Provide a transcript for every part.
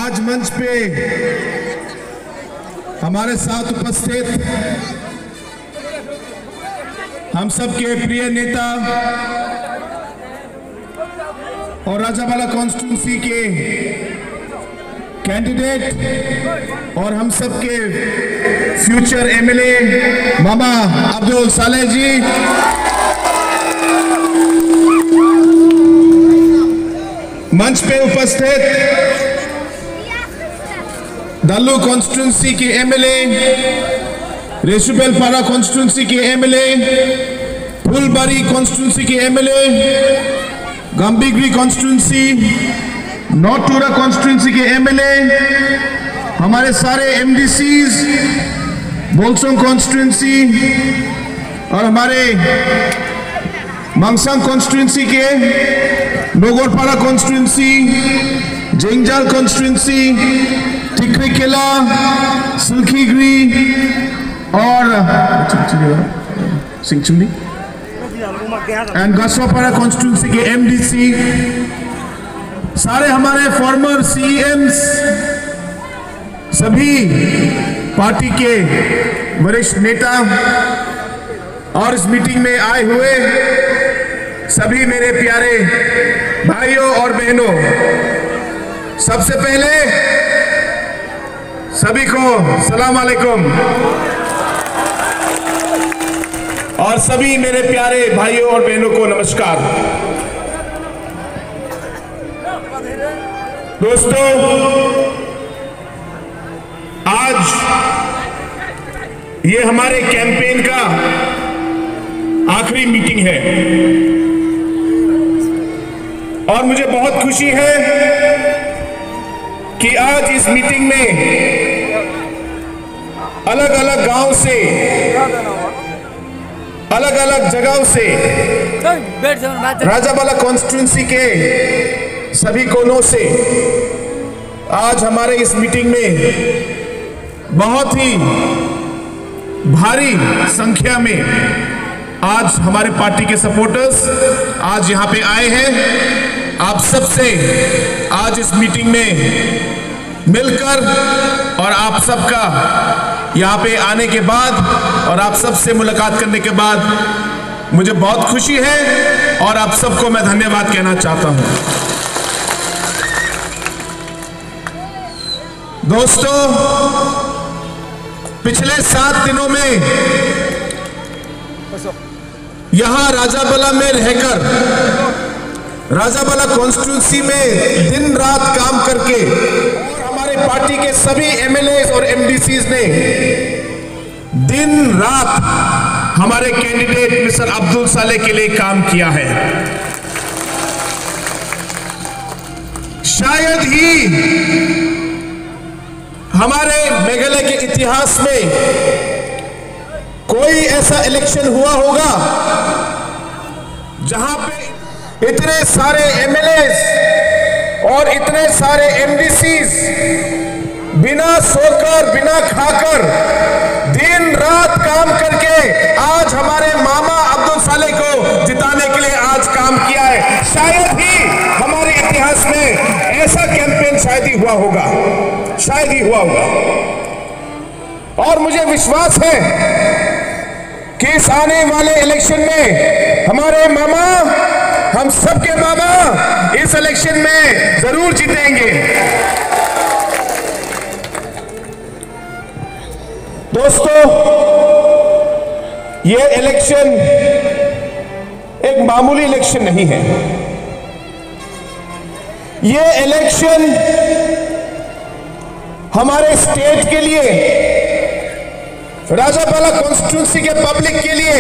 आज मंच पे हमारे साथ उपस्थित हम सबके प्रिय नेता और राजावाला कॉन्स्टिट्यूंसी के कैंडिडेट और हम सबके फ्यूचर एमएलए मामा अब्दुल सालेह जी, मंच पे उपस्थित दालू कॉन्स्टिट्यूंसी के एमएलए, रेशुबेलपाड़ा कॉन्स्टिट्यूंसी के एमएलए, फुलबारी कॉन्स्टिट्यूंसी के एमएलए, गंभीरगिरी कॉन्स्टिट्यूंसी, नौटूरा कॉन्स्टिट्यूंसी के एमएलए, हमारे सारे एमडीसीज, बोलसोंग कॉन्स्टिट्यूंसी और हमारे मांगसांग कॉन्स्टिट्यूंसी के, नोगरपाड़ा कॉन्स्टिट्यूंसी, जेंगजाल कॉन्स्टिट्यूंसी, टिकरीकेला, सिल्कीगिरी और सिंगचुंडी एंड गसवापाड़ा कॉन्स्टिट्यूंसी के एमडीसी, सारे हमारे फॉर्मर सीएम्स, सभी पार्टी के वरिष्ठ नेता और इस मीटिंग में आए हुए सभी मेरे प्यारे भाइयों और बहनों, सबसे पहले सभी को सलाम अलैकुम और सभी मेरे प्यारे भाइयों और बहनों को नमस्कार। दोस्तों, आज ये हमारे कैंपेन का आखिरी मीटिंग है और मुझे बहुत खुशी है कि आज इस मीटिंग में अलग अलग गांव से, अलग अलग जगहों से, राजावाला कॉन्स्टिट्यूंसी के सभी कोनों से आज हमारे इस मीटिंग में बहुत ही भारी संख्या में आज हमारे पार्टी के सपोर्टर्स आज यहाँ पे आए हैं। आप सबसे आज इस मीटिंग में मिलकर और आप सबका यहाँ पे आने के बाद और आप सबसे मुलाकात करने के बाद मुझे बहुत खुशी है और आप सबको मैं धन्यवाद कहना चाहता हूँ। दोस्तों, पिछले 7 दिनों में यहाँ राजावाला में रहकर, राजावाला कॉन्स्टिट्यूंसी में दिन रात काम करके और हमारे पार्टी के सभी एमएलए और एमडीसीज ने दिन रात हमारे कैंडिडेट मिस्टर अब्दुल सालेह के लिए काम किया है। शायद ही हमारे मेघालय के इतिहास में कोई ऐसा इलेक्शन हुआ होगा जहां पे इतने सारे एमएलए और इतने सारे एमडीसीज बिना सोकर बिना खाकर दिन रात काम करके आज हमारे मामा अब्दुल सालेह को जिताने के लिए आज काम किया है। शायद ही हमारे इतिहास में ऐसा कैंपेन शायद ही हुआ होगा, शायद ही हुआ होगा। और मुझे विश्वास है कि इस आने वाले इलेक्शन में हमारे मामा, हम सबके मामा इस इलेक्शन में जरूर जीतेंगे। दोस्तों, ये इलेक्शन एक मामूली इलेक्शन नहीं है। ये इलेक्शन हमारे स्टेट के लिए, राजावाला कॉन्स्टिट्यूंसी के पब्लिक के लिए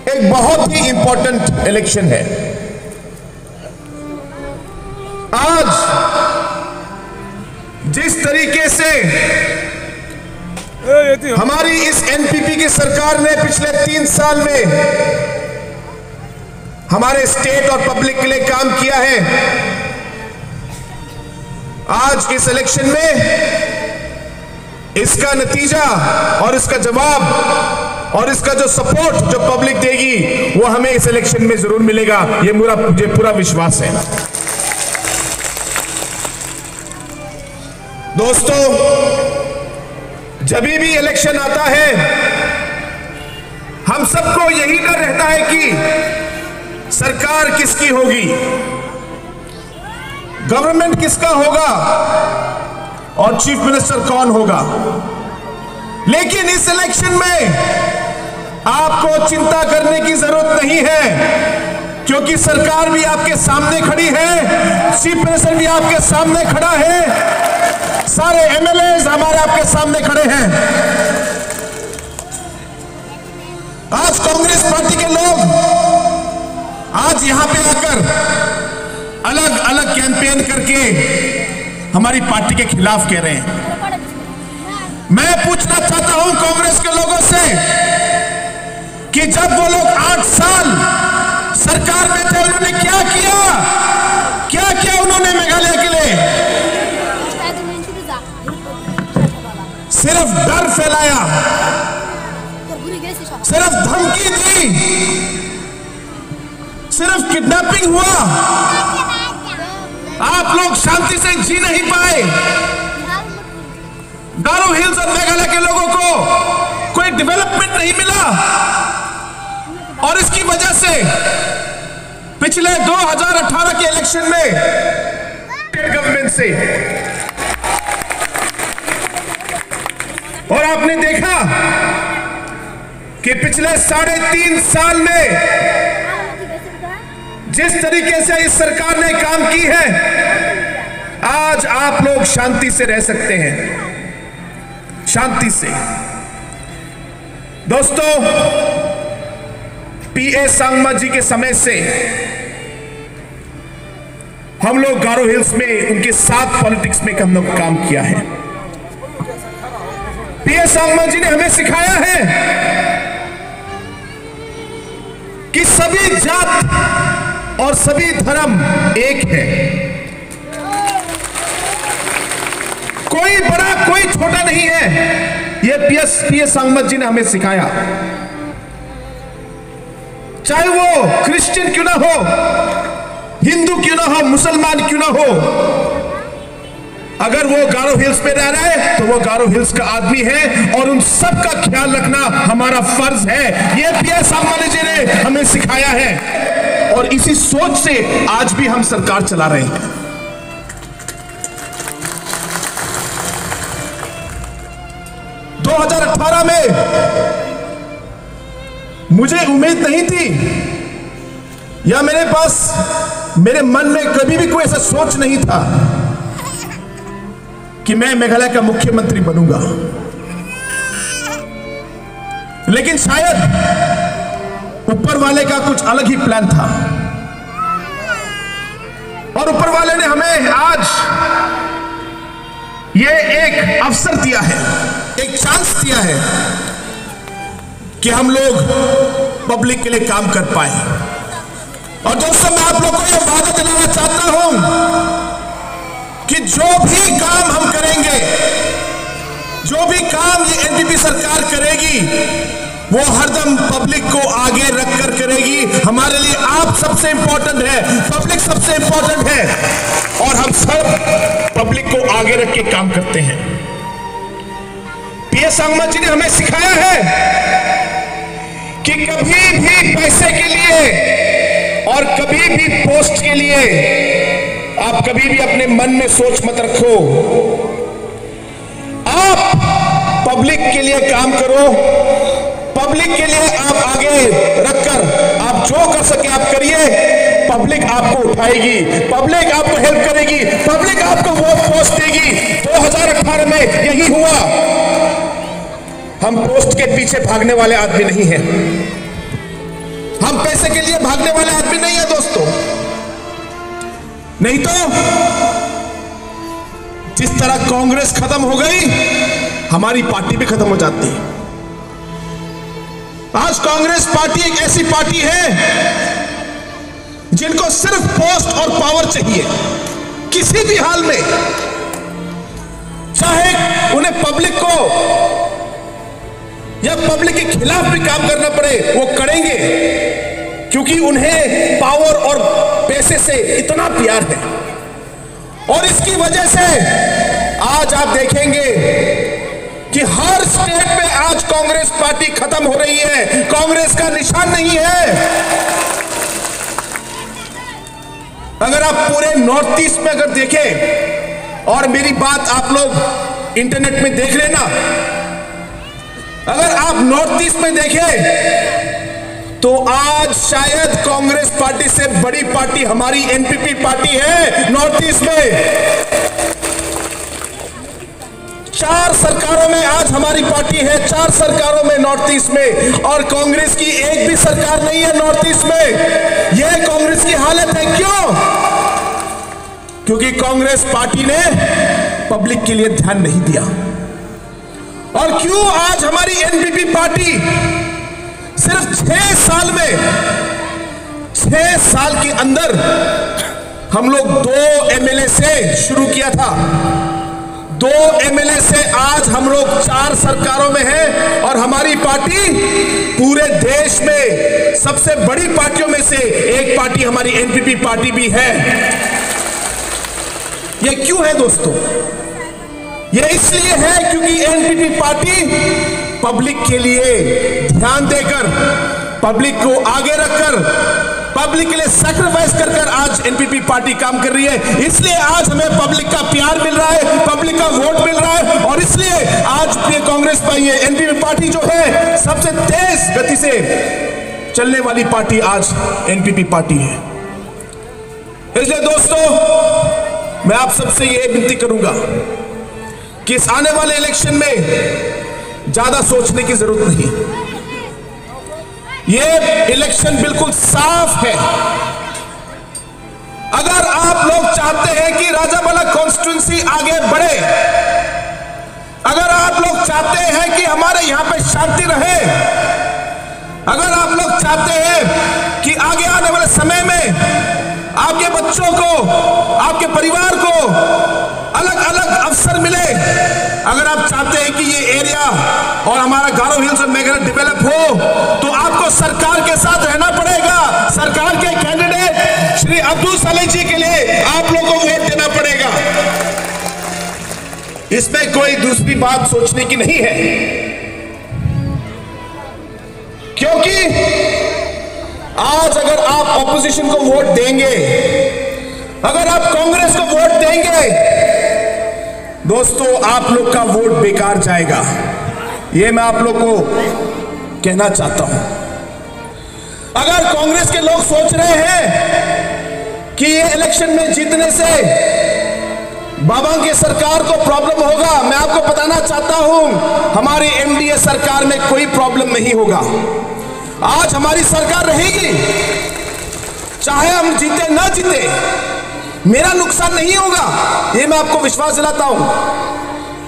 एक बहुत ही इंपॉर्टेंट इलेक्शन है। आज जिस तरीके से हमारी इस एनपीपी की सरकार ने पिछले 3 साल में हमारे स्टेट और पब्लिक के लिए काम किया है, आज इस इलेक्शन में इसका नतीजा और इसका जवाब और इसका जो सपोर्ट जो पब्लिक देगी वो हमें इस इलेक्शन में जरूर मिलेगा। ये मुझे पूरा विश्वास है। दोस्तों, जब भी इलेक्शन आता है हम सबको यही डर रहता है कि सरकार किसकी होगी, गवर्नमेंट किसका होगा और चीफ मिनिस्टर कौन होगा। लेकिन इस इलेक्शन में आपको चिंता करने की जरूरत नहीं है, क्योंकि सरकार भी आपके सामने खड़ी है, चीफ मिनिस्टर भी आपके सामने खड़ा है, सारे एमएलएज हमारे आपके सामने खड़े हैं। आज कांग्रेस पार्टी के लोग आज यहां पे आकर अलग अलग कैंपेन करके हमारी पार्टी के खिलाफ कह रहे हैं। मैं पूछना चाहता हूं कांग्रेस के लोगों से कि जब वो लोग 8 साल सरकार में थे उन्होंने क्या किया, क्या किया उन्होंने मेघालय के लिए? सिर्फ डर फैलाया, सिर्फ धमकी दी, सिर्फ किडनैपिंग हुआ। आप लोग शांति से जी नहीं पाए। गारो हिल्स और मेघालय के लोगों को कोई डेवलपमेंट नहीं मिला और इसकी वजह से पिछले 2018 के इलेक्शन में गवर्नमेंट से और आपने देखा कि पिछले 3.5 साल में जिस तरीके से इस सरकार ने काम की है, आज आप लोग शांति से रह सकते हैं, शांति से। दोस्तों, पीए सांगमा जी के समय से हम लोग गारो हिल्स में उनके साथ पॉलिटिक्स में हम लोग काम किया है। पीए सांगमा जी ने हमें सिखाया है कि सभी जात और सभी धर्म एक है, कोई बड़ा कोई छोटा नहीं है। यह पीए सांगमा जी ने हमें सिखाया। चाहे वो क्रिश्चियन क्यों ना हो, हिंदू क्यों ना हो, मुसलमान क्यों ना हो, अगर वो गारो हिल्स पे रह रहा है तो वो गारो हिल्स का आदमी है और उन सब का ख्याल रखना हमारा फर्ज है। ये पीए सांगमा जी ने हमें सिखाया है और इसी सोच से आज भी हम सरकार चला रहे हैं। दो 2018 में मुझे उम्मीद नहीं थी या मेरे मन में कभी भी कोई ऐसा सोच नहीं था कि मैं मेघालय का मुख्यमंत्री बनूंगा। लेकिन शायद ऊपर वाले का कुछ अलग ही प्लान था और ऊपर वाले ने हमें आज ये एक अवसर दिया है, एक चांस दिया है कि हम लोग पब्लिक के लिए काम कर पाए। और दोस्तों, मैं आप लोगों को यह वादा दिलाना चाहता हूं कि जो भी काम हम करेंगे, जो भी काम ये एनपीपी सरकार करेगी, वो हरदम पब्लिक को आगे रखकर करेगी। हमारे लिए आप सबसे इंपॉर्टेंट है, पब्लिक सबसे इंपॉर्टेंट है और हम सब पब्लिक को आगे रख के काम करते हैं। पीए सांगमा जी ने हमें सिखाया है कि कभी भी पैसे के लिए और कभी भी पोस्ट के लिए आप कभी भी अपने मन में सोच मत रखो। आप पब्लिक के लिए काम करो, पब्लिक के लिए आप आगे रखकर आप जो कर सके आप करिए। पब्लिक आपको उठाएगी, पब्लिक आपको हेल्प करेगी, पब्लिक आपको वोट पोस्ट देगी। 2018 में यही हुआ। हम पोस्ट के पीछे भागने वाले आदमी नहीं हैं, हम पैसे के लिए भागने वाले आदमी नहीं है दोस्तों। नहीं तो जिस तरह कांग्रेस खत्म हो गई, हमारी पार्टी भी खत्म हो जाती है। आज कांग्रेस पार्टी एक ऐसी पार्टी है जिनको सिर्फ पोस्ट और पावर चाहिए, किसी भी हाल में, चाहे उन्हें पब्लिक को या पब्लिक के खिलाफ भी काम करना पड़े वो करेंगे, क्योंकि उन्हें पावर और पैसे से इतना प्यार है। और इसकी वजह से आज आप देखेंगे कि हर स्टेट में आज कांग्रेस पार्टी खत्म हो रही है, कांग्रेस का निशान नहीं है। अगर आप पूरे नॉर्थ ईस्ट में अगर देखें, और मेरी बात आप लोग इंटरनेट में देख लेना, अगर आप नॉर्थ ईस्ट में देखें तो आज शायद कांग्रेस पार्टी से बड़ी पार्टी हमारी एनपीपी पार्टी है नॉर्थ ईस्ट में। 4 सरकारों में आज हमारी पार्टी है, 4 सरकारों में नॉर्थ ईस्ट में, और कांग्रेस की एक भी सरकार नहीं है नॉर्थ ईस्ट में। यह कांग्रेस की हालत है। क्यों? क्योंकि कांग्रेस पार्टी ने पब्लिक के लिए ध्यान नहीं दिया। और क्यों आज हमारी एनपीपी पार्टी सिर्फ 6 साल में, 6 साल के अंदर हम लोग 2 एमएलए से शुरू किया था, 2 एमएलए से आज हम लोग 4 सरकारों में हैं, और हमारी पार्टी पूरे देश में सबसे बड़ी पार्टियों में से एक पार्टी हमारी एनपीपी पार्टी भी है। यह क्यों है दोस्तों? यह इसलिए है क्योंकि एनपीपी पार्टी पब्लिक के लिए ध्यान देकर, पब्लिक को आगे रखकर, पब्लिक के लिए सैक्रिफाइस कर कर आज एनपीपी पार्टी काम कर रही है। इसलिए आज हमें पब्लिक का प्यार मिल रहा है, पब्लिक का वोट मिल रहा है, और इसलिए आज ये कांग्रेस पार्टी, एनपीपी पार्टी जो है सबसे तेज गति से चलने वाली पार्टी आज एनपीपी पार्टी है। इसलिए दोस्तों मैं आप सबसे ये विनती करूंगा कि इस आने वाले इलेक्शन में ज्यादा सोचने की जरूरत नहीं। ये इलेक्शन बिल्कुल साफ है। अगर आप लोग चाहते हैं कि राजाबाला कॉन्स्टिट्यूंसी आगे बढ़े, अगर आप लोग चाहते हैं कि हमारे यहां पे शांति रहे, अगर आप लोग चाहते हैं कि आगे आने वाले समय में आपके बच्चों को, आपके परिवार को अलग अलग अवसर मिले, अगर आप चाहते हैं कि ये एरिया और हमारा गारो हिल्स और मेघालय डेवलप हो, तो आपको सरकार के साथ रहना पड़ेगा। सरकार के कैंडिडेट श्री अब्दुल सलेह जी के लिए आप लोगों को वोट देना पड़ेगा। इसमें कोई दूसरी बात सोचने की नहीं है, क्योंकि आज अगर आप ऑपोजिशन को वोट देंगे, अगर आप कांग्रेस को वोट देंगे, दोस्तों आप लोग का वोट बेकार जाएगा। यह मैं आप लोग को कहना चाहता हूं। अगर कांग्रेस के लोग सोच रहे हैं कि ये इलेक्शन में जीतने से बाबा की सरकार को प्रॉब्लम होगा, मैं आपको बताना चाहता हूं हमारी एनडीए सरकार में कोई प्रॉब्लम नहीं होगा। आज हमारी सरकार रहेगी, चाहे हम जीते ना जीते, मेरा नुकसान नहीं होगा, ये मैं आपको विश्वास दिलाता हूं।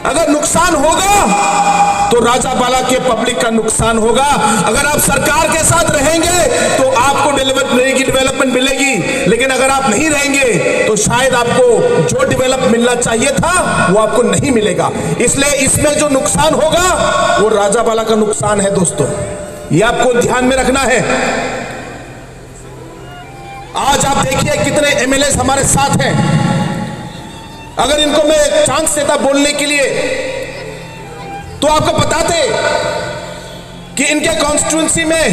अगर नुकसान होगा तो राजाबाला के पब्लिक का नुकसान होगा। अगर आप सरकार के साथ रहेंगे तो आपको डेवलपमेंट मिलेगी, लेकिन अगर आप नहीं रहेंगे तो शायद आपको जो डेवलप मिलना चाहिए था वो आपको नहीं मिलेगा। इसलिए इसमें जो नुकसान होगा वो राजाबाला का नुकसान है दोस्तों, ये आपको ध्यान में रखना है। आज आप देखिए कितने एमएलए हमारे साथ हैं। अगर इनको मैं चांस देता बोलने के लिए तो आपको बताते कि इनके कॉन्स्टिट्यूंसी में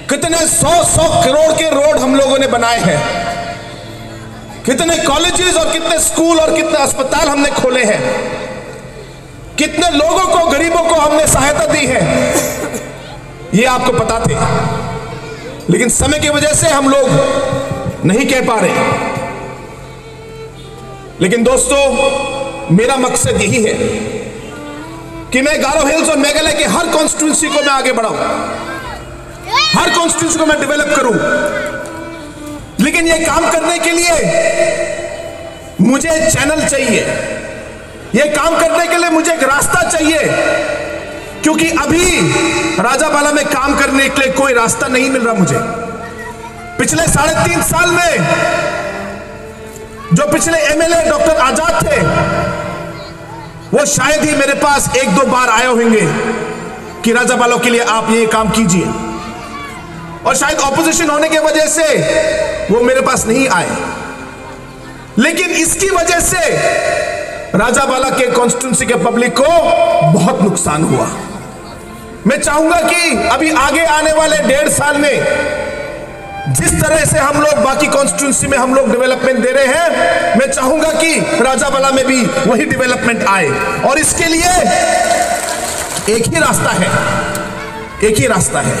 कितने 100 करोड़ के रोड हम लोगों ने बनाए हैं, कितने कॉलेजेस और कितने स्कूल और कितने अस्पताल हमने खोले हैं, कितने लोगों को, गरीबों को हमने सहायता दी है, ये आपको पता थे। लेकिन समय की वजह से हम लोग नहीं कह पा रहे। लेकिन दोस्तों मेरा मकसद यही है कि मैं गारो हिल्स और मेघालय के हर कॉन्स्टिट्यूंसी को मैं आगे बढ़ाऊं, हर कॉन्स्टिट्यूंसी को मैं डेवलप करूं। लेकिन ये काम करने के लिए मुझे चैनल चाहिए, ये काम करने के लिए मुझे एक रास्ता चाहिए, क्योंकि अभी राजाबाला में काम करने के लिए कोई रास्ता नहीं मिल रहा मुझे। पिछले 3.5 साल में जो पिछले एमएलए डॉक्टर आजाद थे वो शायद ही मेरे पास 1-2 बार आए होंगे कि राजाबाला के लिए आप ये काम कीजिए, और शायद ऑपोजिशन होने की वजह से वो मेरे पास नहीं आए। लेकिन इसकी वजह से राजाबाला के कॉन्स्टिट्यूंसी के पब्लिक को बहुत नुकसान हुआ। मैं चाहूंगा कि अभी आगे आने वाले 1.5 साल में जिस तरह से हम लोग बाकी कॉन्स्टिट्यूंसी में हम लोग डेवलपमेंट दे रहे हैं, मैं चाहूंगा कि राजाबाला में भी वही डेवलपमेंट आए। और इसके लिए एक ही रास्ता है, एक ही रास्ता है,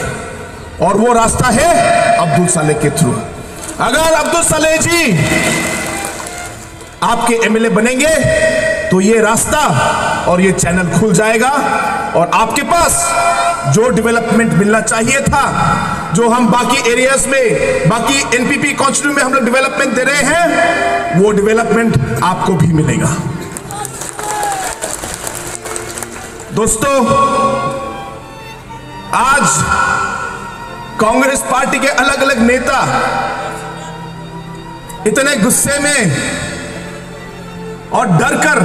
और वो रास्ता है अब्दुल सालेह के थ्रू। अगर अब्दुल सालेह जी आपके एमएलए बनेंगे तो ये रास्ता और ये चैनल खुल जाएगा, और आपके पास जो डेवलपमेंट मिलना चाहिए था, जो हम बाकी एरियाज में, बाकी एनपीपी कॉन्स्टिट्यूंसी में हम लोग डेवलपमेंट दे रहे हैं, वो डेवलपमेंट आपको भी मिलेगा। दोस्तों, आज कांग्रेस पार्टी के अलग अलग नेता इतने गुस्से में और डर कर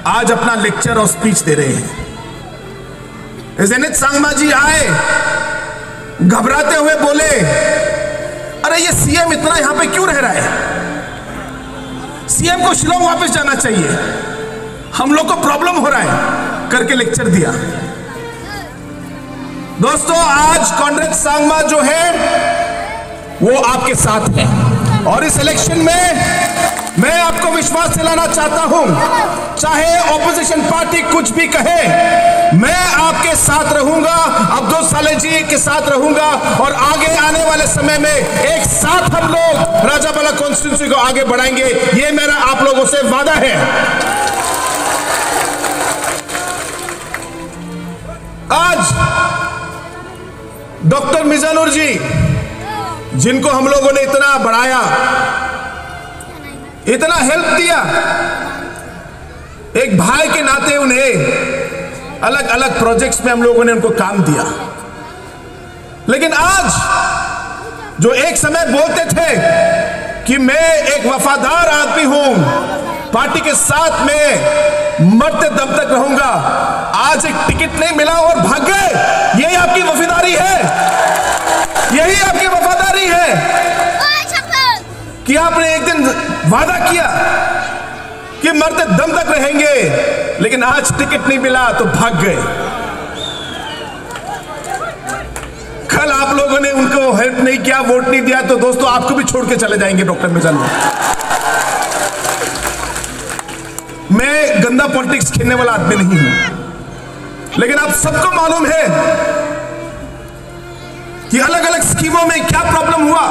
आज अपना लेक्चर और स्पीच दे रहे हैं। जेनिथ सांगमा जी आए, घबराते हुए बोले, अरे ये सीएम इतना यहां पे क्यों रह रहा है, सीएम को शिलोंग वापस जाना चाहिए, हम लोग को प्रॉब्लम हो रहा है, करके लेक्चर दिया। दोस्तों, आज कॉन्ड्रेड सांगमा जो है वो आपके साथ है, और इस इलेक्शन में मैं आपको विश्वास दिलाना चाहता हूं, चाहे ऑपोजिशन पार्टी कुछ भी कहे, मैं आपके साथ रहूंगा, अब्दुल सालेह जी के साथ रहूंगा, और आगे आने वाले समय में एक साथ हम लोग राजाबाला कॉन्स्टिट्यूंसी को आगे बढ़ाएंगे। ये मेरा आप लोगों से वादा है। आज डॉक्टर मिजानुर जी, जिनको हम लोगों ने इतना बढ़ाया, इतना हेल्प दिया, एक भाई के नाते उन्हें अलग अलग प्रोजेक्ट्स में हम लोगों ने उनको काम दिया, लेकिन आज जो एक समय बोलते थे कि मैं एक वफादार आदमी हूं, पार्टी के साथ में मरते दम तक रहूंगा, आज एक टिकट नहीं मिला और भाग गए। यही आपकी वफादारी है, यही आपकी वफादारी है कि आपने एक दिन वादा किया कि मरते दम तक रहेंगे, लेकिन आज टिकट नहीं मिला तो भाग गए। कल आप लोगों ने उनको हेल्प नहीं किया, वोट नहीं दिया, तो दोस्तों आपको भी छोड़ के चले जाएंगे डॉक्टर मिजानुर। मैं गंदा पॉलिटिक्स खेलने वाला आदमी नहीं हूं, लेकिन आप सबको मालूम है कि अलग अलग स्कीमों में क्या प्रॉब्लम हुआ,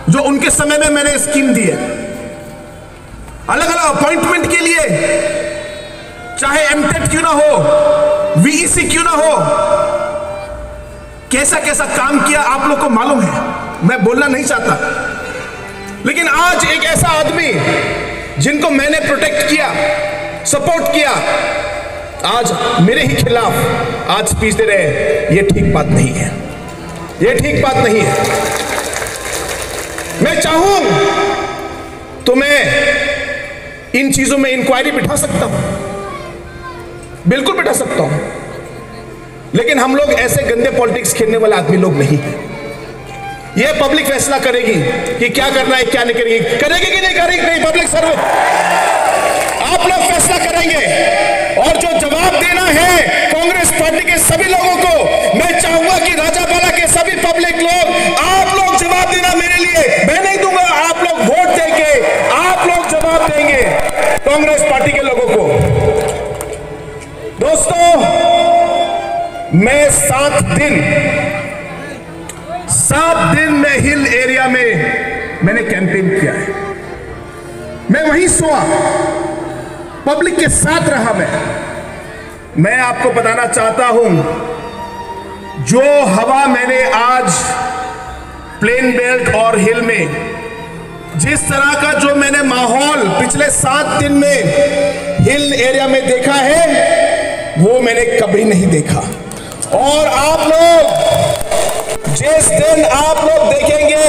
जो उनके समय में मैंने स्कीम दी है। अलग अलग अपॉइंटमेंट के लिए, चाहे एमटेट क्यों ना हो, वीईसी क्यों ना हो, कैसा कैसा काम किया आप लोग को मालूम है, मैं बोलना नहीं चाहता। लेकिन आज एक ऐसा आदमी जिनको मैंने प्रोटेक्ट किया, सपोर्ट किया, आज मेरे ही खिलाफ आज स्पीच दे रहे हैं, ये ठीक बात नहीं है, ये ठीक बात नहीं है। मैं चाहूं तो मैं इन चीजों में इंक्वायरी बिठा सकता हूं, बिल्कुल बिठा सकता हूं, लेकिन हम लोग ऐसे गंदे पॉलिटिक्स खेलने वाले आदमी लोग नहीं हैं। यह पब्लिक फैसला करेगी कि क्या करना है, क्या नहीं करेगी, करेगी कि नहीं करेगी, नहीं, पब्लिक सर्व आप लोग फैसला करेंगे। और जो जवाब देना है कांग्रेस पार्टी के सभी लोगों को, मैं चाहूंगा कि राजाबाला के सभी पब्लिक लोग, आप लोग जवाब देना मेरे लिए, मैं नहीं दूंगा, आप लोग वोट देंगे, आप लोग जवाब देंगे कांग्रेस पार्टी के लोगों को। दोस्तों, मैं 7 दिन में हिल एरिया में मैंने कैंपेन किया है, मैं वहीं सोआ, पब्लिक के साथ रहा। मैं आपको बताना चाहता हूं, जो हवा मैंने आज प्लेन बेल्ट और हिल में, जिस तरह का जो मैंने माहौल पिछले 7 दिन में हिल एरिया में देखा है, वो मैंने कभी नहीं देखा। और आप लोग जिस दिन आप लोग देखेंगे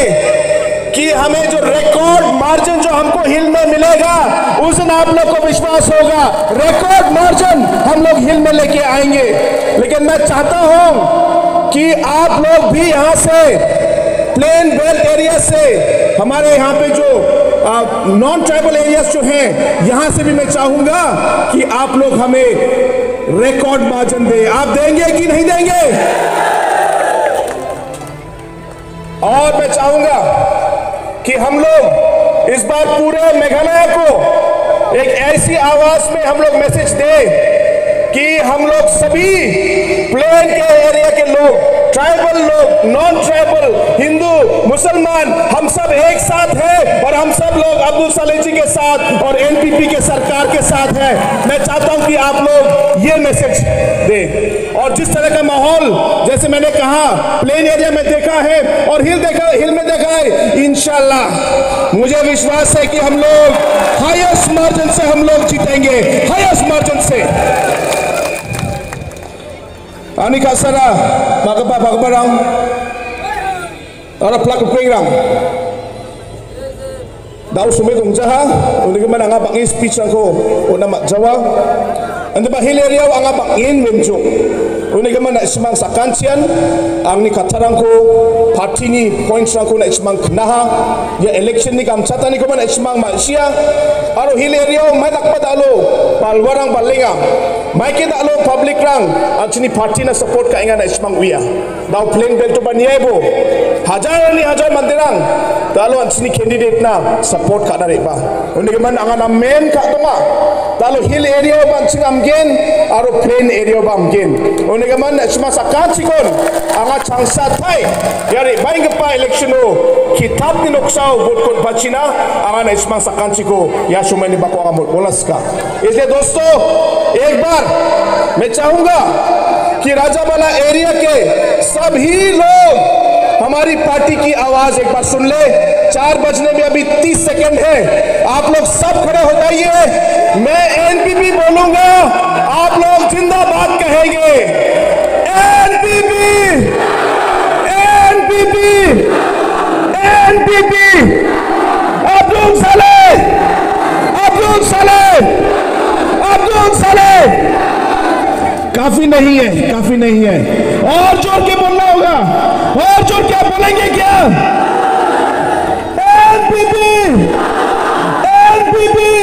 कि हमें जो रिकॉर्ड मार्जिन जो हमको हिल में मिलेगा, उस दिन आप लोग को विश्वास होगा, रिकॉर्ड मार्जिन हम लोग हिल में लेके आएंगे। लेकिन मैं चाहता हूं कि आप लोग भी यहां से प्लेन बेल्ट एरिया से, हमारे यहाँ पे जो नॉन ट्राइबल एरियाज जो हैं, यहां से भी मैं चाहूंगा कि आप लोग हमें रिकॉर्ड मार्जिन दे। आप देंगे कि नहीं देंगे? और मैं चाहूंगा कि हम लोग इस बार पूरे मेघालय को एक ऐसी आवाज में हम लोग मैसेज दें कि हम लोग सभी प्लेन के एरिया के लोग, ट्राइबल लोग, नॉन ट्राइबल, हिंदू, मुसलमान, हम सब एक साथ हैं और हम सब लोग अब्दुल सलेह जी के साथ और एनपीपी के सरकार के साथ हैं। मैं चाहता हूं कि आप लोग ये मैसेज दें। और जिस तरह का माहौल, जैसे मैंने कहा, प्लेन एरिया में देखा है और हिल में देखा है, इंशाल्लाह मुझे विश्वास है कि हम लोग हाईएस्ट मार्जिन से हम लोग जीतेंगे, हाईएस्ट मार्जिन से। Ani kasara magapa rang ara plak kuing rang dau sumit ungjaha undi man anga bangi speech ko una mak jawa anda ba hileria anga bangin menjo undi man ismang sakansian ang ni katarang ko party ni points rang ko na ismang knaha ya election ni kam chata ni ko man ismang masia aro hileria mai dakpa dalo palwarang balinga mai ke dalo public rang anchini party na support ka inga na ismang uya dau plain belt to baniebo hajar mandirang dalo anchini candidate na support ka na reba undi man anga na main ka tonga dalo hill area ba anching amgen aro plain area ba amgen undi man isma sakanchikon anga changsa thai yari baing pa election o kitab ni noksao vote kon bachina anga na isma sakanchiko ya shumani bako anga bolaska इसलिए दोस्तों एक बार मैं चाहूंगा कि Rajawala area के सभी लोग हमारी पार्टी की आवाज एक बार सुन ले। 4 बजने में अभी 30 सेकंड है, आप लोग सब खड़े हो जाइए। मैं एनपीपी बोलूंगा, आप लोग जिंदाबाद कहेंगे। NPP, NPP, NPP, Abdul Saleh, Abdul Saleh, Abdul Saleh. काफी नहीं है, काफी नहीं है, और जोर के बोलना होगा, और जोर के बोलेंगे क्या? NPP, NPP.